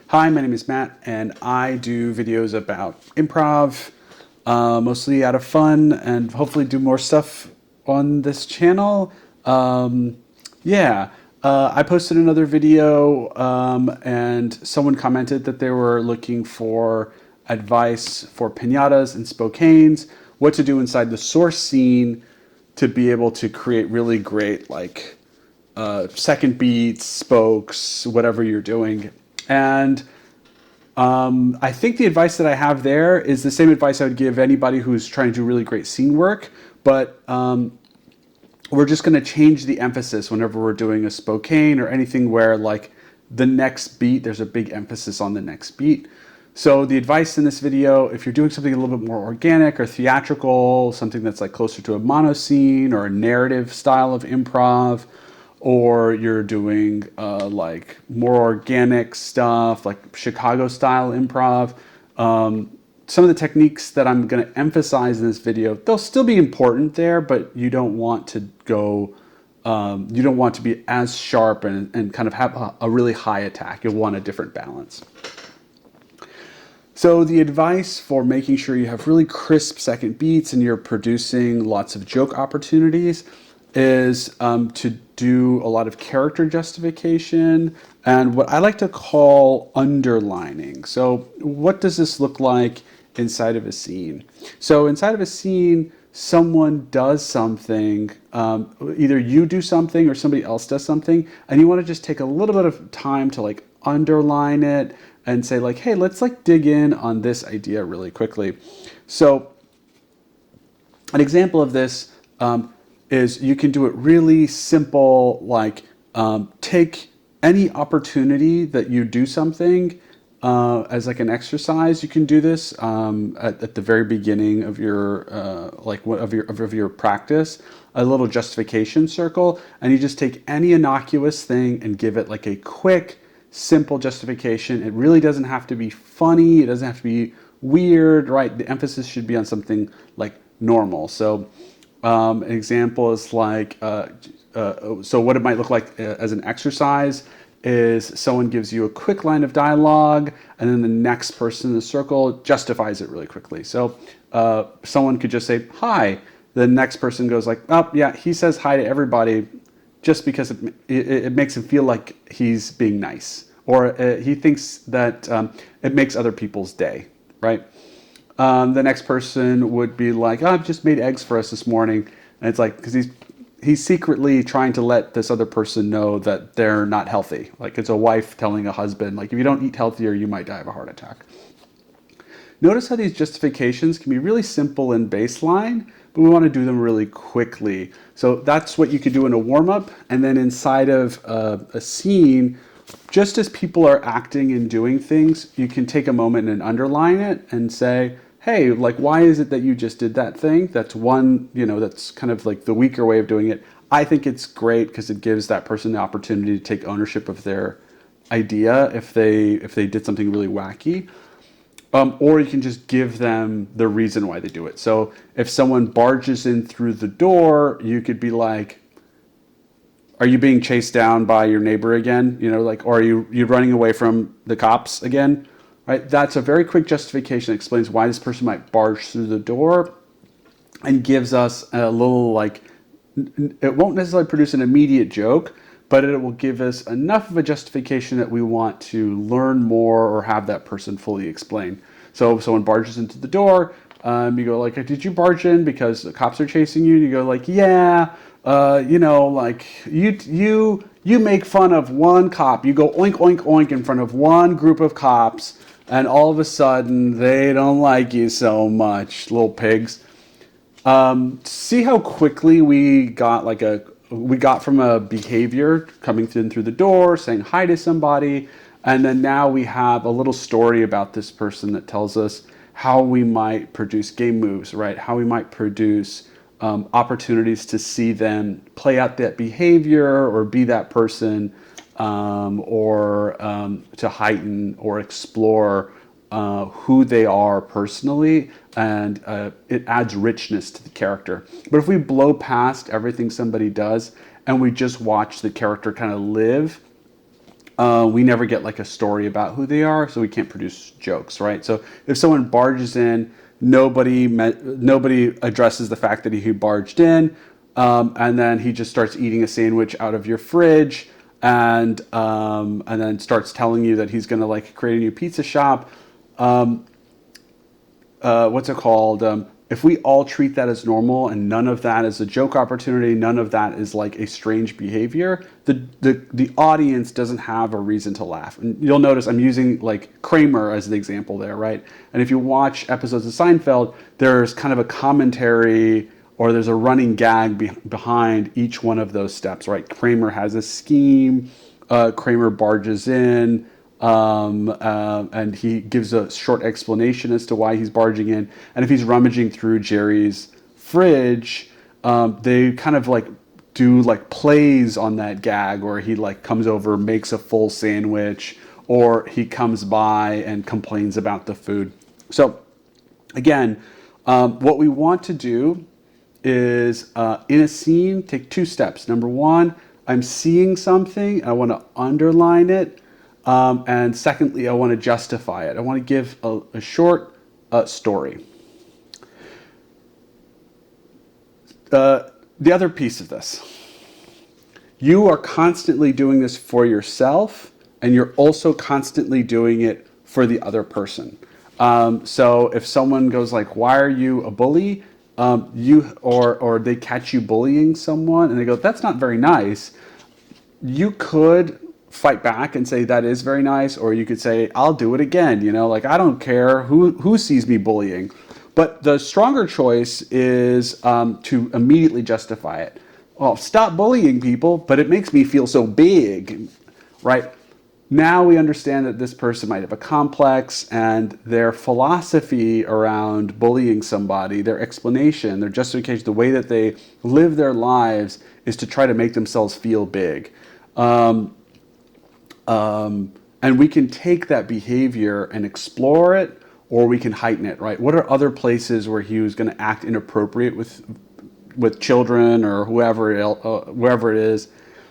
Hi, my name is Matt, and I do videos about improv, mostly out of fun, and hopefully do more stuff on this channel. Yeah, I posted another video, and someone commented that they were looking for advice for piñatas and Spokanes, what to do inside the source scene to be able to create really great, like, second beats, spokes, whatever you're doing. And I think the advice that I have there is the same advice I would give anybody who's trying to do really great scene work, but we're just going to change the emphasis whenever we're doing a Spokane or anything where, like, the next beat, there's a big emphasis on the next beat. So the advice in this video, if you're doing something a little bit more organic or theatrical, something that's like closer to a mono scene or a narrative style of improv, or you're doing like more organic stuff, like Chicago style improv, some of the techniques that I'm going to emphasize in this video, they'll still be important there, but you don't want to go, you don't want to be as sharp and kind of have a really high attack. You'll want a different balance. So the advice for making sure you have really crisp second beats and you're producing lots of joke opportunities is to do a lot of character justification and what I like to call underlining. So what does this look like inside of a scene? So inside of a scene, someone does something, either you do something or somebody else does something, and you want to just take a little bit of time to like underline it and say like, hey, let's like dig in on this idea really quickly. So an example of this is you can do it really simple, like take any opportunity that you do something as like an exercise. You can do this at the very beginning of your of your practice, a little justification circle, and you just take any innocuous thing and give it like a quick, simple justification. It really doesn't have to be funny. It doesn't have to be weird, right? The emphasis should be on something like normal. So an example is like, so what it might look like as an exercise is someone gives you a quick line of dialogue and then the next person in the circle justifies it really quickly. So someone could just say, hi. The next person goes like, oh yeah, he says hi to everybody just because it makes him feel like he's being nice, or he thinks that it makes other people's day, right? The next person would be like, oh, I've just made eggs for us this morning. And it's like, because he's secretly trying to let this other person know that they're not healthy. Like it's a wife telling a husband, like, if you don't eat healthier, you might die of a heart attack. Notice how these justifications can be really simple and baseline, but we want to do them really quickly. So that's what you could do in a warm-up. And then inside of a scene, just as people are acting and doing things, you can take a moment and underline it and say, hey, like, why is it that you just did that thing? That's one, that's kind of like the weaker way of doing it. I think it's great because it gives that person the opportunity to take ownership of their idea if they did something really wacky. Or you can just give them the reason why they do it. So if someone barges in through the door, you could be like, are you being chased down by your neighbor again? Or are you running away from the cops again? Right? That's a very quick justification that explains why this person might barge through the door and gives us a little, like, it won't necessarily produce an immediate joke, but it will give us enough of a justification that we want to learn more or have that person fully explain. So if someone barges into the door, you go like, did you barge in because the cops are chasing you? And you go like, yeah, like you make fun of one cop. You go oink, oink, oink in front of one group of cops, and all of a sudden they don't like you so much, little pigs. See how quickly we got from a behavior coming in through the door, saying hi to somebody, and then now we have a little story about this person that tells us how we might produce game moves, right? How we might produce opportunities to see them play out that behavior or be that person, or to heighten or explore who they are personally, and it adds richness to the character. But if we blow past everything somebody does and we just watch the character kind of live, we never get like a story about who they are, so we can't produce jokes, right? So if someone barges in, nobody addresses the fact that he barged in, and then he just starts eating a sandwich out of your fridge, and then starts telling you that he's going to like create a new pizza shop. What's it called? If we all treat that as normal and none of that is a joke opportunity, none of that is like a strange behavior, the audience doesn't have a reason to laugh. And you'll notice I'm using like Kramer as the example there, right? And if you watch episodes of Seinfeld, there's kind of a commentary or there's a running gag behind each one of those steps, right? Kramer has a scheme, Kramer barges in, and he gives a short explanation as to why he's barging in. And if he's rummaging through Jerry's fridge, they kind of like do like plays on that gag, or he like comes over, makes a full sandwich, or he comes by and complains about the food. So again, what we want to do is in a scene, take two steps. Number one, I'm seeing something, I want to underline it. And secondly, I want to justify it. I want to give a short story. The other piece of this, you are constantly doing this for yourself, and you're also constantly doing it for the other person. So if someone goes like, "Why are you a bully?" Or they catch you bullying someone, and they go, "That's not very nice." You could fight back and say that is very nice, or you could say, "I'll do it again," like I don't care who sees me bullying. But the stronger choice is to immediately justify it. Well, stop bullying people, but it makes me feel so big, right? Now we understand that this person might have a complex, and their philosophy around bullying somebody, their explanation, their justification, the way that they live their lives is to try to make themselves feel big. And we can take that behavior and explore it, or we can heighten it, right? What are other places where he was going to act inappropriate with children or wherever it is,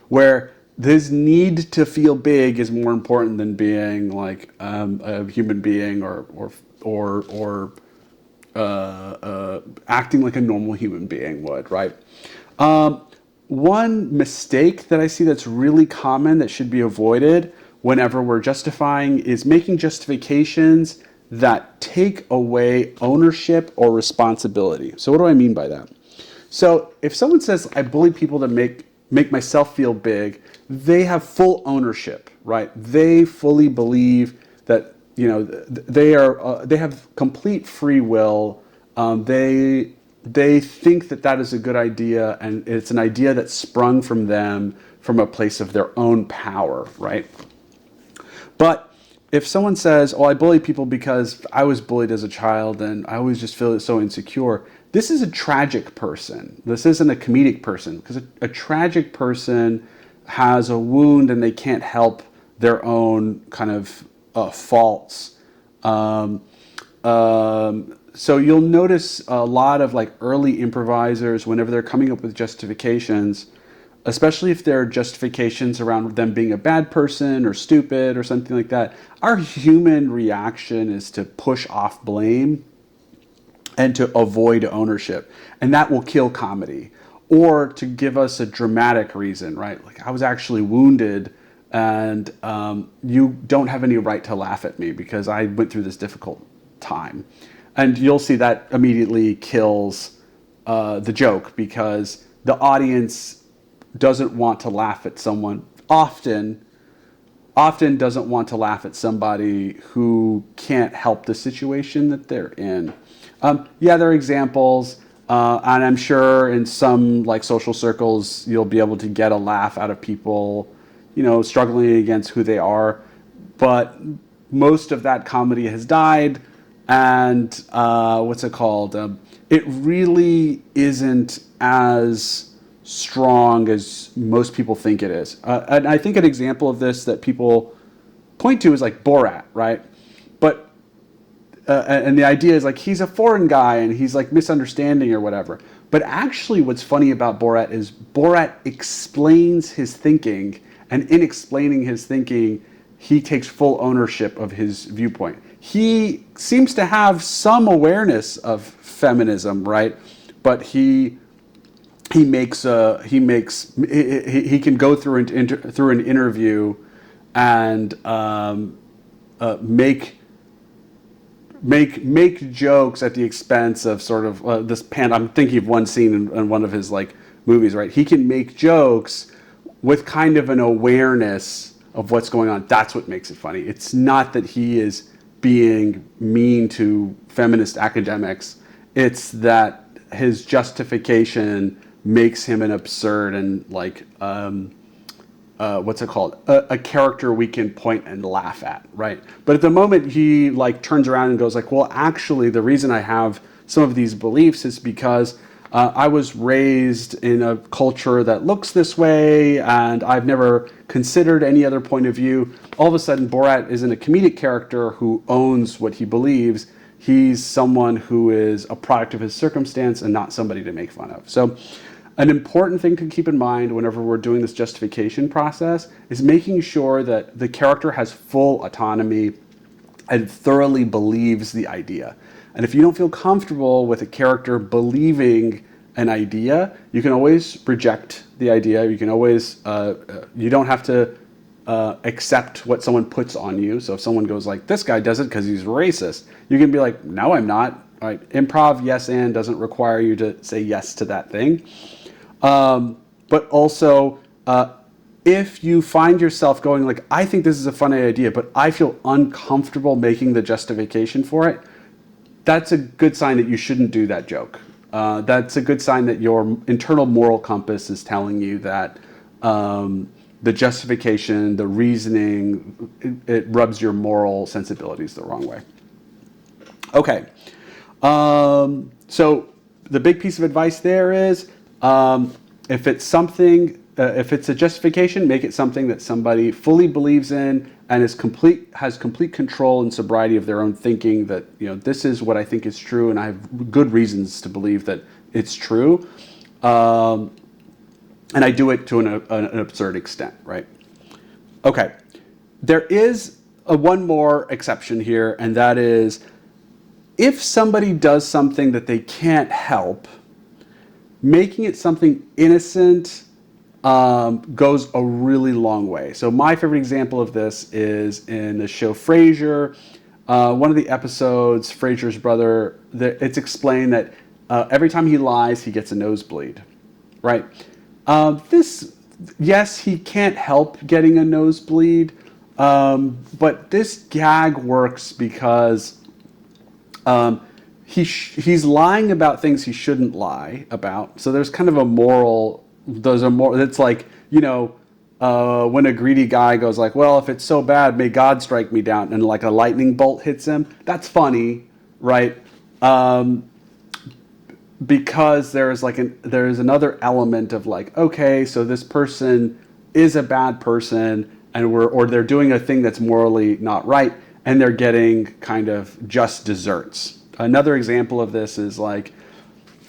where this need to feel big is more important than being like a human being or acting like a normal human being would, right? One mistake that I see that's really common that should be avoided whenever we're justifying is making justifications that take away ownership or responsibility. So what do I mean by that? So if someone says, "I bully people to make myself feel big," they have full ownership, right? They fully believe that they have complete free will. They think that is a good idea, and it's an idea that sprung from them from a place of their own power, right? But if someone says, "Oh, I bully people because I was bullied as a child and I always just feel so insecure," this is a tragic person. This isn't a comedic person, because a tragic person has a wound and they can't help their own kind of faults. So you'll notice a lot of like early improvisers, whenever they're coming up with justifications, especially if they're justifications around them being a bad person or stupid or something like that, our human reaction is to push off blame and to avoid ownership. And that will kill comedy. Or to give us a dramatic reason, right? Like, I was actually wounded, and you don't have any right to laugh at me because I went through this difficult time. And you'll see that immediately kills the joke, because the audience doesn't want to laugh at someone, often doesn't want to laugh at somebody who can't help the situation that they're in. Yeah, there are examples, and I'm sure in some like social circles you'll be able to get a laugh out of people, struggling against who they are. But most of that comedy has died, and it really isn't as strong as most people think it is. And I think an example of this that people point to is like Borat, right? But and the idea is like he's a foreign guy and he's like misunderstanding or whatever. But actually what's funny about Borat is Borat explains his thinking And in explaining his thinking, he takes full ownership of his viewpoint. He seems to have some awareness of feminism, right? But he can go through an interview and make jokes at the expense of sort of I'm thinking of one scene in one of his like movies, right? He can make jokes with kind of an awareness of what's going on. That's what makes it funny. It's not that he is being mean to feminist academics. It's that his justification makes him an absurd and like what's it called? A character we can point and laugh at, right? But at the moment he like turns around and goes like, well, actually, the reason I have some of these beliefs is because I was raised in a culture that looks this way, and I've never considered any other point of view. All of a sudden, Borat isn't a comedic character who owns what he believes. He's someone who is a product of his circumstance and not somebody to make fun of. So an important thing to keep in mind whenever we're doing this justification process is making sure that the character has full autonomy and thoroughly believes the idea. And if you don't feel comfortable with a character believing an idea, you can always reject the idea. You can always, you don't have to accept what someone puts on you. So if someone goes like, this guy does it because he's racist, you can be like, no, I'm not. All right. Improv yes and doesn't require you to say yes to that thing. But also, if you find yourself going like, I think this is a funny idea, but I feel uncomfortable making the justification for it, that's a good sign that you shouldn't do that joke. That's a good sign that your internal moral compass is telling you that the justification, the reasoning, it rubs your moral sensibilities the wrong way. Okay. So the big piece of advice there is, if it's something, if it's a justification, make it something that somebody fully believes in and has complete control and sobriety of their own thinking, that, you know, this is what I think is true and I have good reasons to believe that it's true. And I do it to an absurd extent, right? Okay. There is one more exception here, and that is if somebody does something that they can't help, making it something innocent goes a really long way. So my favorite example of this is in the show Frasier. One of the episodes, Frasier's brother, it's explained that every time he lies, he gets a nosebleed, right? Yes, he can't help getting a nosebleed, but this gag works because he's lying about things he shouldn't lie about. So there's kind of a moral. It's like, you know, when a greedy guy goes like, well, if it's so bad, may God strike me down, and like a lightning bolt hits him. That's funny, right? Because there's another element of like, okay, so this person is a bad person, or they're doing a thing that's morally not right, and they're getting kind of just desserts. Another example of this is like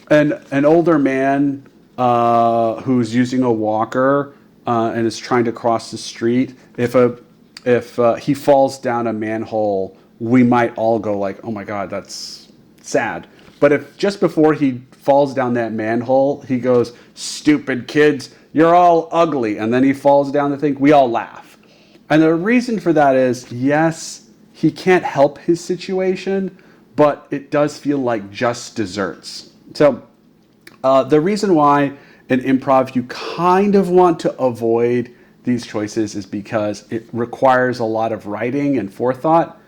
an older man who's using a walker and is trying to cross the street. If he falls down a manhole, we might all go like, oh my God, that's sad. But if just before he falls down that manhole, he goes, stupid kids, you're all ugly, and then he falls down the thing, we all laugh. And the reason for that is, yes, he can't help his situation, but it does feel like just desserts. So the reason why in improv you kind of want to avoid these choices is because it requires a lot of writing and forethought.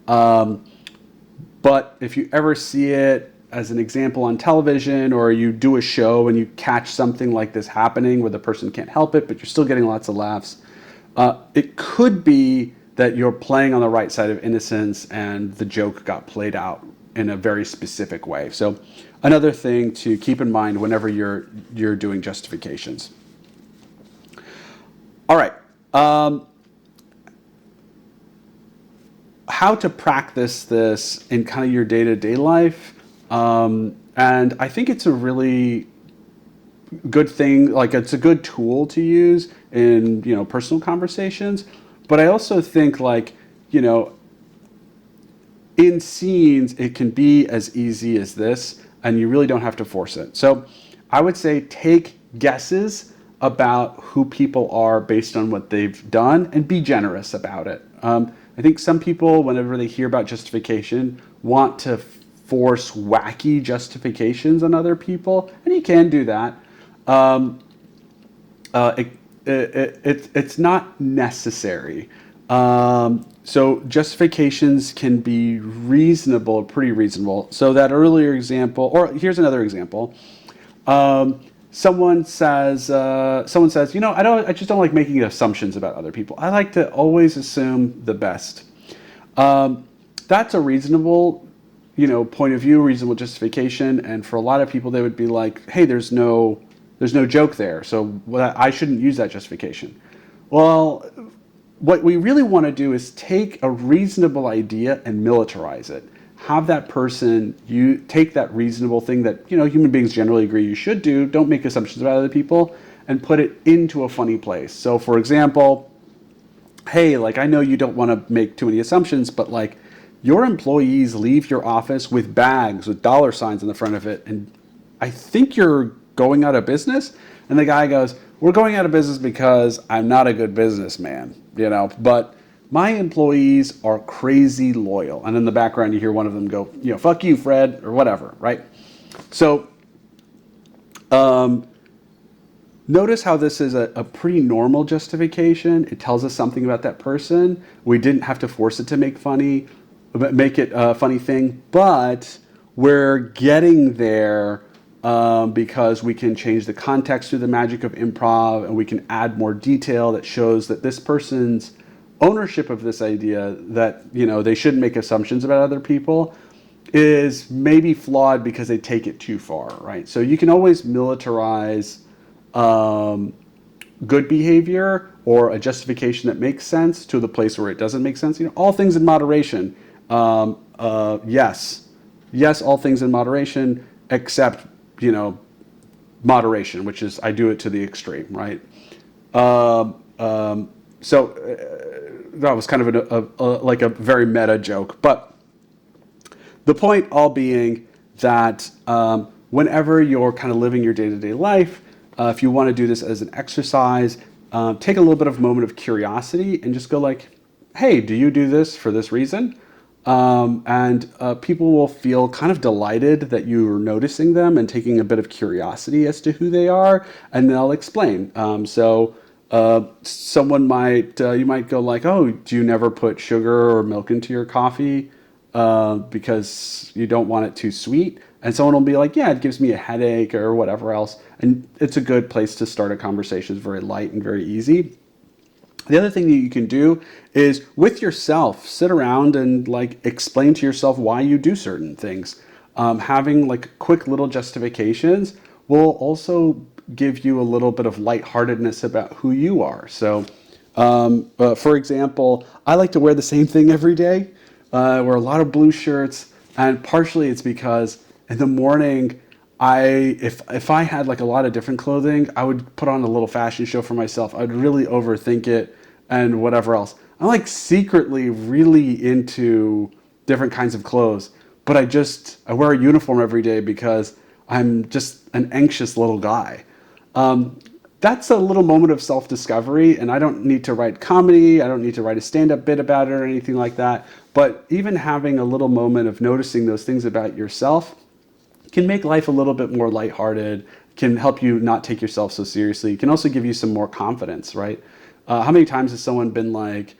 But if you ever see it as an example on television, or you do a show and you catch something like this happening where the person can't help it, but you're still getting lots of laughs, it could be that you're playing on the right side of innocence and the joke got played out in a very specific way. So another thing to keep in mind whenever you're doing justifications. All right. How to practice this in kind of your day-to-day life. And I think it's a really good thing, like it's a good tool to use in, personal conversations. But I also think like, in scenes, it can be as easy as this, and you really don't have to force it. So I would say take guesses about who people are based on what they've done and be generous about it. I think some people, whenever they hear about justification, want to force wacky justifications on other people, and you can do that. Um, it's not necessary. So justifications can be reasonable, pretty reasonable. So that earlier example, or here's another example. Someone says, I just don't like making assumptions about other people. I like to always assume the best. That's a reasonable, point of view, reasonable justification. And for a lot of people, they would be like, hey, there's no joke there, so I shouldn't use that justification. Well, what we really want to do is take a reasonable idea and militarize it. Have that person, you take that reasonable thing that human beings generally agree you should do. Don't make assumptions about other people, and put it into a funny place. So, for example, hey, like I know you don't want to make too many assumptions, but like your employees leave your office with bags with dollar signs on the front of it, and I think you're going out of business. And the guy goes, we're going out of business because I'm not a good businessman, but my employees are crazy loyal. And in the background, you hear one of them go, fuck you, Fred, or whatever, right? So notice how this is a pretty normal justification. It tells us something about that person. We didn't have to force it to make it a funny thing, but we're getting there because we can change the context through the magic of improv, and we can add more detail that shows that this person's ownership of this idea that they shouldn't make assumptions about other people is maybe flawed because they take it too far, right? So you can always militarize good behavior or a justification that makes sense to the place where it doesn't make sense. All things in moderation. Yes, all things in moderation, except moderation, which is I do it to the extreme, right? That was kind of like a very meta joke, but the point all being that whenever you're kind of living your day-to-day life, if you want to do this as an exercise, take a little bit of moment of curiosity and just go like, hey, do you do this for this reason? And people will feel kind of delighted that you're noticing them and taking a bit of curiosity as to who they are, and they'll explain. Someone you might go like, oh, do you never put sugar or milk into your coffee because you don't want it too sweet? And someone will be like, yeah, it gives me a headache or whatever else. And it's a good place to start a conversation. It's very light and very easy. The other thing that you can do is with yourself, sit around and like explain to yourself why you do certain things. Having like quick little justifications will also give you a little bit of lightheartedness about who you are. So, for example, I like to wear the same thing every day. I wear a lot of blue shirts, and partially it's because in the morning, if I had like a lot of different clothing, I would put on a little fashion show for myself. I'd really overthink it and whatever else. I'm like secretly really into different kinds of clothes, but I wear a uniform every day because I'm just an anxious little guy. That's a little moment of self-discovery, and I don't need to write comedy. I don't need to write a stand-up bit about it or anything like that. But even having a little moment of noticing those things about yourself can make life a little bit more lighthearted, can help you not take yourself so seriously, can also give you some more confidence, right? How many times has someone been like,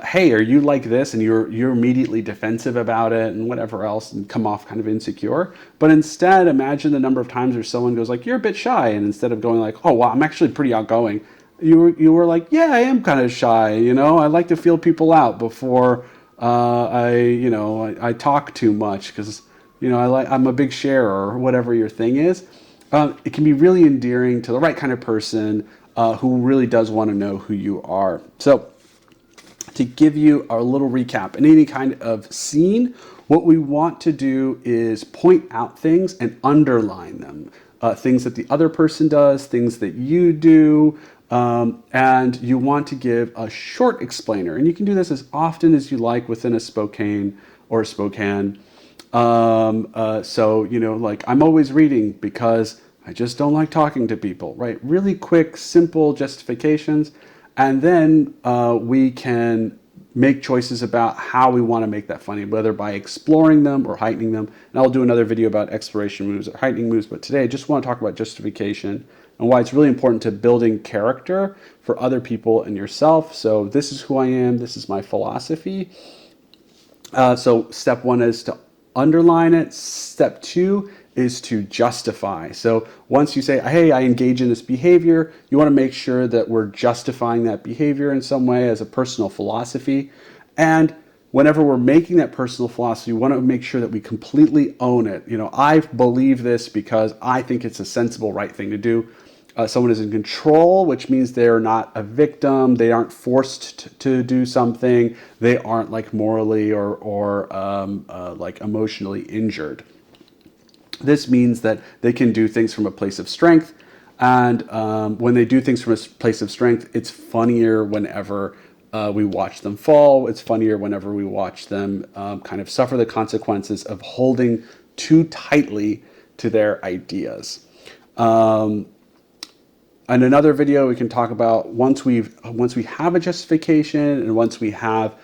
hey, are you like this? And you're immediately defensive about it and whatever else and come off kind of insecure. But instead, imagine the number of times where someone goes like, you're a bit shy. And instead of going like, oh, wow, I'm actually pretty outgoing, you were like, yeah, I am kind of shy. I like to feel people out before I talk too much because, I'm a big sharer or whatever your thing is. It can be really endearing to the right kind of person who really does want to know who you are. So, to give you our little recap, in any kind of scene, what we want to do is point out things and underline them. Things that the other person does, things that you do, And you want to give a short explainer. And you can do this as often as you like within a Spokane or a Spokane. So, like I'm always reading because I just don't like talking to people, right? Really quick, simple justifications. And then we can make choices about how we want to make that funny, whether by exploring them or heightening them. And I'll do another video about exploration moves or heightening moves, but today I just want to talk about justification and why it's really important to building character for other people and yourself. So this is who I am. This is my philosophy. So step one is to underline it. Step two is to justify. So once you say, hey, I engage in this behavior, you want to make sure that we're justifying that behavior in some way as a personal philosophy. And whenever we're making that personal philosophy, we want to make sure that we completely own it. I believe this because I think it's a sensible, right thing to do. Someone is in control, which means they're not a victim. They aren't forced to do something. They aren't like morally or like emotionally injured. This means that they can do things from a place of strength. And when they do things from a place of strength, it's funnier whenever we watch them fall. It's funnier whenever we watch them kind of suffer the consequences of holding too tightly to their ideas. In another video, we can talk about once we have a justification and once we have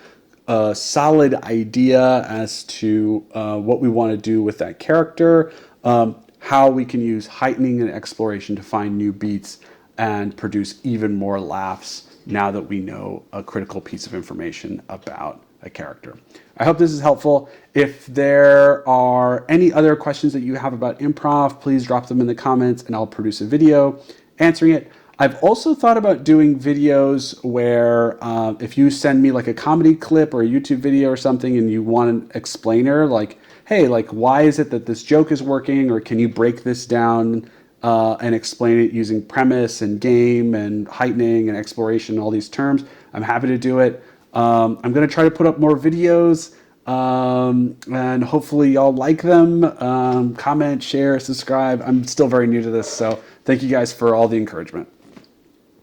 a solid idea as to what we want to do with that character, how we can use heightening and exploration to find new beats and produce even more laughs now that we know a critical piece of information about a character. I hope this is helpful. If there are any other questions that you have about improv, please drop them in the comments and I'll produce a video answering it. I've also thought about doing videos where if you send me like a comedy clip or a YouTube video or something and you want an explainer, like, hey, like why is it that this joke is working, or can you break this down and explain it using premise and game and heightening and exploration, all these terms, I'm happy to do it. I'm going to try to put up more videos and hopefully y'all like them. Comment, share, subscribe. I'm still very new to this, so thank you guys for all the encouragement.